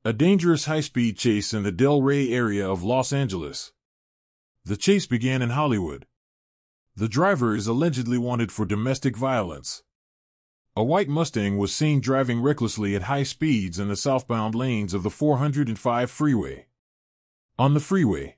A dangerous high-speed chase in the Del Rey area of Los Angeles. The chase began in Hollywood. The driver is allegedly wanted for domestic violence. A white Mustang was seen driving recklessly at high speeds in the southbound lanes of the 405 freeway. On the freeway,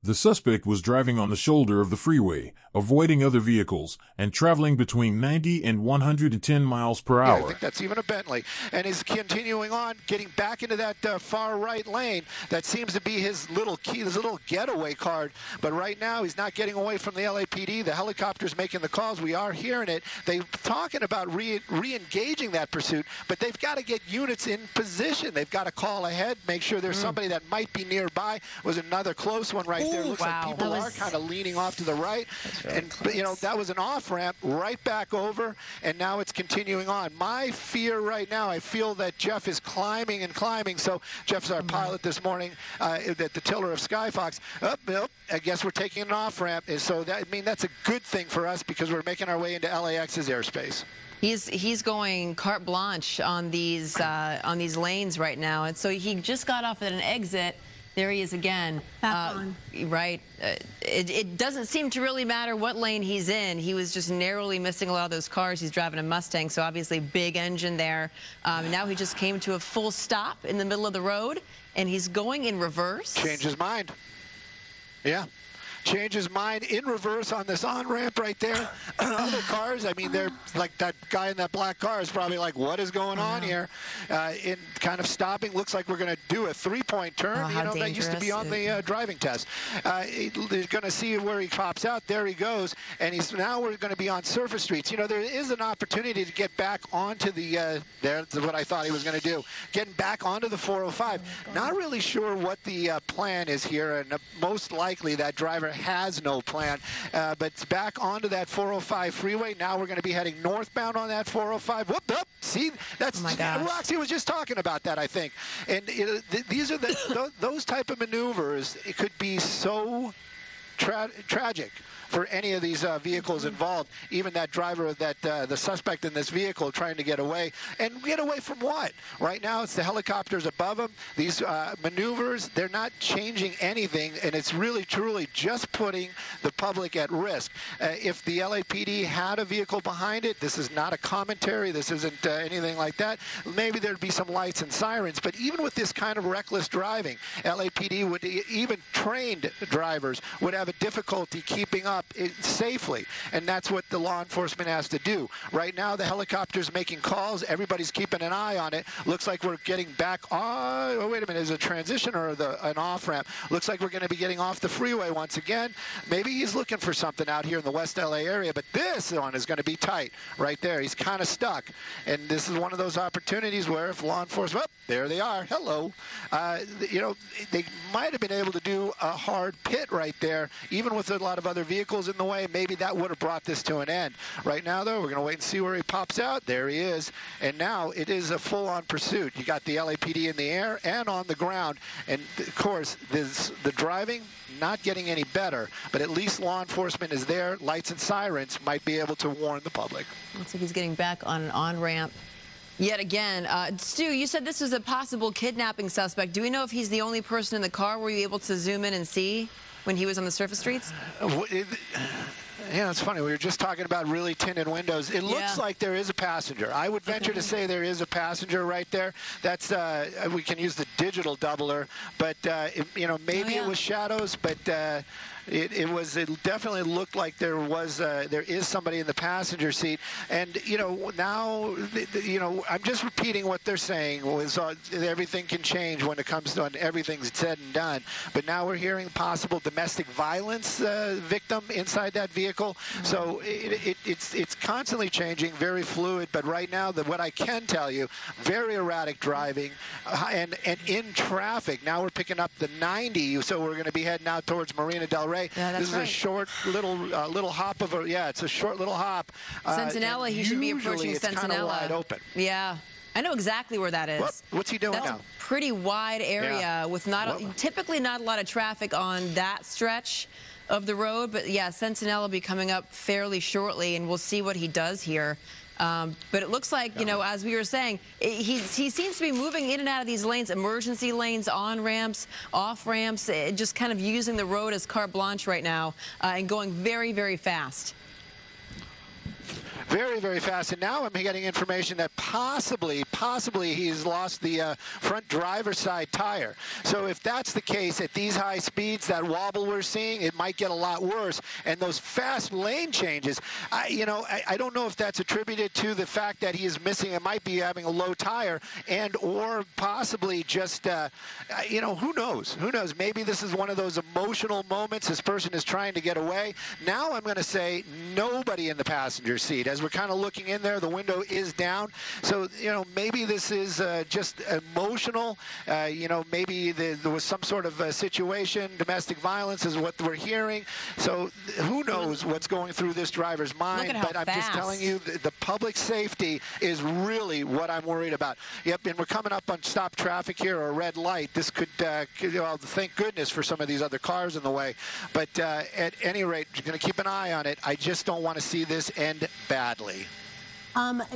the suspect was driving on the shoulder of the freeway, avoiding other vehicles, and traveling between 90 and 110 miles per hour. Yeah, I think that's even a Bentley. And is continuing on, getting back into that far right lane. That seems to be his little key, his little getaway card. But right now, he's not getting away from the LAPD. The helicopter's making the calls. We are hearing it. They're talking about re-engaging that pursuit, but they've got to get units in position. They've got to call ahead, make sure there's somebody that might be nearby. Was another close one right there. Looks like people are kind of leaning off to the right. And, you know, that was an off-ramp right back over, and now it's continuing on. My fear right now, I feel that Jeff is climbing and climbing. So Jeff's our pilot this morning at the tiller of Skyfox. I guess we're taking an off-ramp. So that, I mean, that's a good thing for us because we're making our way into LAX's airspace. He's going carte blanche on these lanes right now, and so he just got off at an exit. There he is again. Back on. Right. It doesn't seem to really matter what lane he's in. He was just narrowly missing a lot of those cars. He's driving a Mustang, so obviously big engine there. Now he just came to a full stop in the middle of the road, and he's going in reverse. Changed his mind. Yeah. Change his mind in reverse on this on-ramp right there. Other cars, I mean, they're like that guy in that black car is probably like, what is going on here? In kind of stopping. Looks like we're going to do a three-point turn. You know, that used to be on the driving test. He's going to see where he pops out. There he goes. And now we're going to be on surface streets. You know, there is an opportunity to get back onto the, there's what I thought he was going to do. Getting back onto the 405. Not really sure what the plan is here. And most likely that driver has no plan, but it's back onto that 405 freeway. Now we're going to be heading northbound on that 405. Whoop, whoop. See, that's Roxy was just talking about that, I think. And these are those type of maneuvers. It could be so tragic for any of these vehicles involved. Even that driver, the suspect in this vehicle, trying to get away. And get away from what? Right now, it's the helicopters above him. These maneuvers, they're not changing anything, and it's really, truly just putting the public at risk. If the LAPD had a vehicle behind it, this is not a commentary, this isn't anything like that, maybe there'd be some lights and sirens. But even with this kind of reckless driving, LAPD would, even trained drivers, would have a difficulty keeping up safely, and that's what the law enforcement has to do. Right now, the helicopter's making calls. Everybody's keeping an eye on it. Looks like we're getting back. Oh, wait a minute. Is it a transition or an off-ramp? Looks like we're going to be getting off the freeway once again. Maybe he's looking for something out here in the West LA area, but this one is going to be tight right there. He's kind of stuck, and this is one of those opportunities where if law enforcement, there they are. Hello. You know, they might have been able to do a hard pit right there, even with a lot of other vehicles in the way. Maybe that would have brought this to an end. Right now, though, we're going to wait and see where he pops out. There he is. And now it is a full-on pursuit. You got the LAPD in the air and on the ground. And, of course, the driving not getting any better, but at least law enforcement is there. Lights and sirens might be able to warn the public. Looks like he's getting back on an on-ramp. Yet again, Stu, you said this was a possible kidnapping suspect. Do we know if he's the only person in the car? Were you able to zoom in and see when he was on the surface streets? Yeah, it's funny. We were just talking about really tinted windows. It looks like there is a passenger. I would venture to say there is a passenger right there. That's we can use the digital doubler, but you know, maybe it was shadows, but it definitely looked like there is somebody in the passenger seat. And you know, now you know, I'm just repeating what they're saying. Was everything can change when it comes to when everything's said and done. But now we're hearing possible domestic violence victim inside that vehicle. So it's constantly changing, very fluid. But right now, what I can tell you, very erratic driving, and in traffic. Now we're picking up the 90, so we're going to be heading out towards Marina Del Rey. Yeah, this is a short little hop of a it's a short little hop. Sentinella, he should be approaching Sentinella. It's kind of wide open. Yeah. I know exactly where that is. What's he doing now? That's a pretty wide area with typically not a lot of traffic on that stretch of the road. But yeah, Sentinella will be coming up fairly shortly, and we'll see what he does here. But it looks like, you know, as we were saying, he seems to be moving in and out of these lanes, emergency lanes, on ramps, off ramps, just kind of using the road as carte blanche right now and going very, very fast. Very, very fast. And now I'm getting information that possibly he's lost the front driver's side tire. So if that's the case, at these high speeds, that wobble we're seeing, it might get a lot worse. And those fast lane changes, I don't know if that's attributed to the fact that he is missing, it might be having a low tire, and or possibly just, who knows? Who knows? Maybe this is one of those emotional moments. This person is trying to get away. Now I'm going to say nobody in the passenger seat. As we're kind of looking in there, the window is down. So, maybe this is just emotional. Maybe there was some sort of situation. Domestic violence is what we're hearing. So who knows what's going through this driver's mind. But I'm just telling you, the public safety is really what I'm worried about. Yep, and we're coming up on stop traffic here, or a red light. This could, thank goodness for some of these other cars in the way. But at any rate, you're going to keep an eye on it. I just don't want to see this end badly.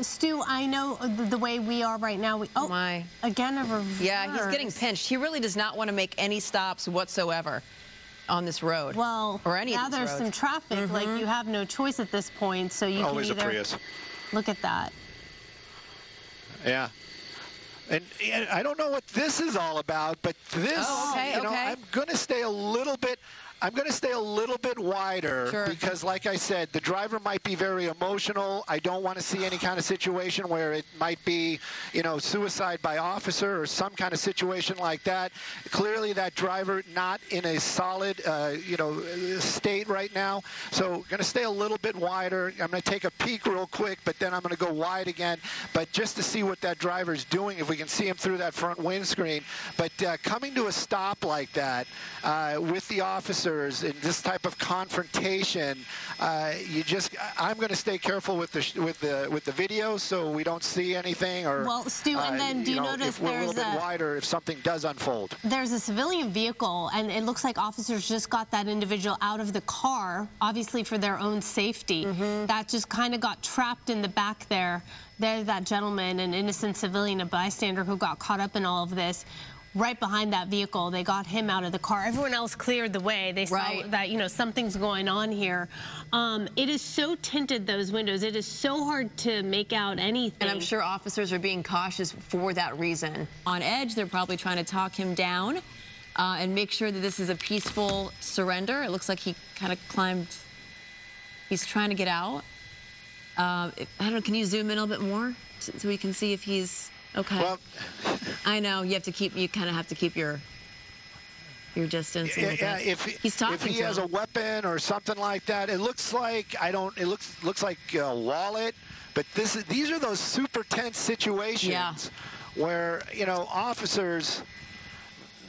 Stu, I know the way we are right now. Again, a reverse. Yeah, he's getting pinched. He really does not want to make any stops whatsoever on this road. Well, or any now of these there's roads. some traffic. Like, you have no choice at this point, so you Always can either a Prius. Look at that. Yeah. And I don't know what this is all about, but this, I'm going to stay a little bit. I'm going to stay a little bit wider because, like I said, the driver might be very emotional. I don't want to see any kind of situation where it might be, suicide by officer or some kind of situation like that. Clearly, that driver not in a solid, state right now. So, going to stay a little bit wider. I'm going to take a peek real quick, but then I'm going to go wide again. But just to see what that driver's doing, if we can see him through that front windscreen. But coming to a stop like that with the officer in this type of confrontation, I'm going to stay careful with the video so we don't see anything. Or well, Stu, and then do you notice if we're a little bit wider if something does unfold? There's a civilian vehicle, and it looks like officers just got that individual out of the car, obviously for their own safety. That just kind of got trapped in the back there. There's that gentleman, an innocent civilian, a bystander who got caught up in all of this. Right behind that vehicle, they got him out of the car. Everyone else cleared the way. They saw that, something's going on here. It is so tinted, those windows. It is so hard to make out anything. And I'm sure officers are being cautious for that reason. On edge, they're probably trying to talk him down and make sure that this is a peaceful surrender. It looks like he kind of climbed. He's trying to get out. I don't know, can you zoom in a little bit more so we can see if he's... Okay. Well, I know you kind of have to keep your distance. If he has a weapon or something like that, it looks like looks like a wallet. But these are those super tense situations where officers.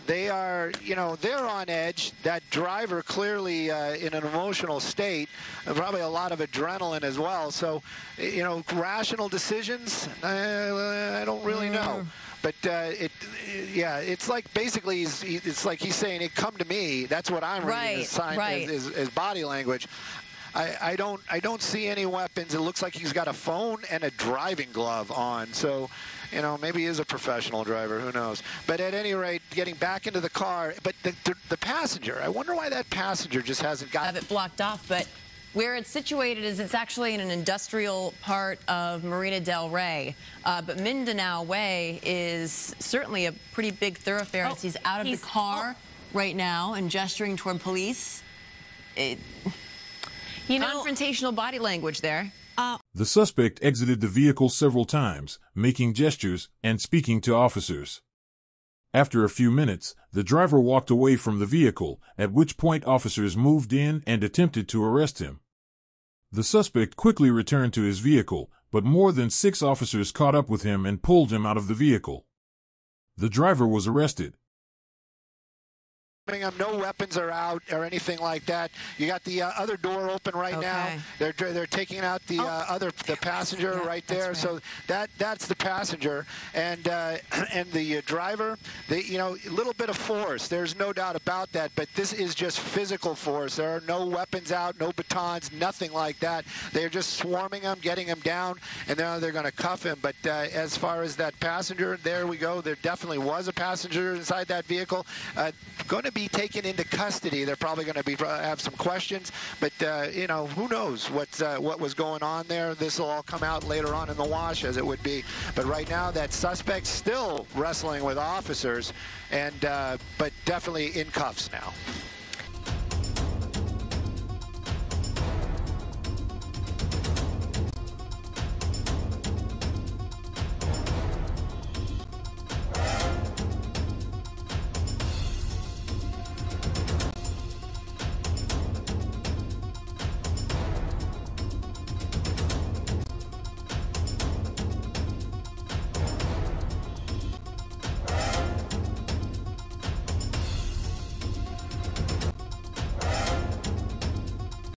They are, they're on edge. That driver clearly in an emotional state, and probably a lot of adrenaline as well. So, rational decisions, I don't really know. But it's like basically it's like he's saying, "Come to me." That's what I'm reading as sign as body language. I don't see any weapons. It looks like he's got a phone and a driving glove on. So, maybe he is a professional driver. Who knows? But at any rate, getting back into the car. But the passenger, I wonder why that passenger just hasn't got it blocked off. But where it's situated is it's actually in an industrial part of Marina del Rey. But Mindanao Way is certainly a pretty big thoroughfare. He's out of the car right now and gesturing toward police. Confrontational body language there. The suspect exited the vehicle several times, making gestures and speaking to officers. After a few minutes, the driver walked away from the vehicle, at which point officers moved in and attempted to arrest him. The suspect quickly returned to his vehicle, but more than 6 officers caught up with him and pulled him out of the vehicle. The driver was arrested. them. No weapons are out or anything like that. You got the other door open right now. They're taking out the the passenger right there. Right. So that's the passenger, and the driver. A little bit of force. There's no doubt about that. But this is just physical force. There are no weapons out, no batons, nothing like that. They're just swarming him, getting him down, and now they're going to cuff him. But as far as that passenger, there we go. There definitely was a passenger inside that vehicle. Going to be taken into custody. They're probably going to have some questions, but who knows what was going on there. This will all come out later on in the wash, as it would be. But right now, that suspect's still wrestling with officers, and but definitely in cuffs now.